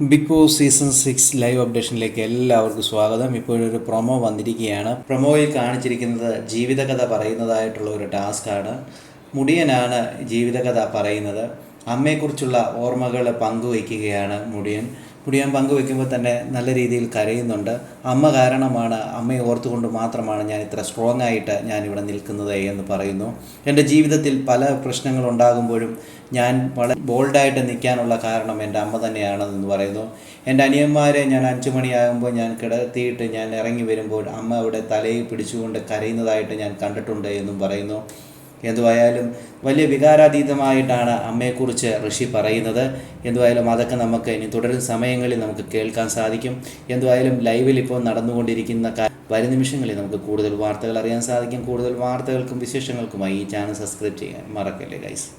Big boss season 6 live അപ്ഡേഷനിലേക്ക് എല്ലാവർക്കും സ്വാഗതം. ഇപ്പോഴൊരു പ്രൊമോ വന്നിരിക്കുകയാണ്. പ്രൊമോയിൽ കാണിച്ചിരിക്കുന്നത് ജീവിതകഥ പറയുന്നതായിട്ടുള്ള ഒരു ടാസ്ക്കാണ്. മുടിയനാണ് ജീവിതകഥ പറയുന്നത്. അമ്മയെക്കുറിച്ചുള്ള ഓർമ്മകൾ പങ്കുവയ്ക്കുകയാണ് മുടിയൻ പങ്കുവയ്ക്കുമ്പോൾ തന്നെ നല്ല രീതിയിൽ കരയുന്നുണ്ട്. അമ്മ കാരണമാണ്, അമ്മയെ ഓർത്തുകൊണ്ട് മാത്രമാണ് ഞാൻ ഇത്ര സ്ട്രോങ് ആയിട്ട് ഞാനിവിടെ നിൽക്കുന്നത് എന്ന് പറയുന്നു. എൻ്റെ ജീവിതത്തിൽ പല പ്രശ്നങ്ങളുണ്ടാകുമ്പോഴും ഞാൻ വളരെ ബോൾഡായിട്ട് നിൽക്കാനുള്ള കാരണം എൻ്റെ അമ്മ തന്നെയാണെന്ന് പറയുന്നു. എൻ്റെ അനിയന്മാരെ ഞാൻ 5 മണിയാകുമ്പോൾ ഞാൻ കിടത്തിയിട്ട് ഞാൻ ഇറങ്ങി വരുമ്പോൾ അമ്മ അവിടെ തലയിൽ പിടിച്ചുകൊണ്ട് കരയുന്നതായിട്ട് ഞാൻ കണ്ടിട്ടുണ്ട് എന്നും പറയുന്നു. എന്തുവായാലും വലിയ വികാരാതീതമായിട്ടാണ് അമ്മയെക്കുറിച്ച് ഋഷി പറയുന്നത്. എന്തുവായാലും അതൊക്കെ നമുക്ക് ഇനി തുടരും സമയങ്ങളിൽ നമുക്ക് കേൾക്കാൻ സാധിക്കും. എന്തുവായാലും ലൈവിൽ ഇപ്പോൾ നടന്നുകൊണ്ടിരിക്കുന്ന വരും നിമിഷങ്ങളിൽ നമുക്ക് കൂടുതൽ വാർത്തകൾ അറിയാൻ സാധിക്കും. കൂടുതൽ വാർത്തകൾക്കും വിശേഷങ്ങൾക്കുമായി ഈ ചാനൽ സബ്സ്ക്രൈബ് ചെയ്യാൻ മറക്കല്ലേ ഗൈസ്.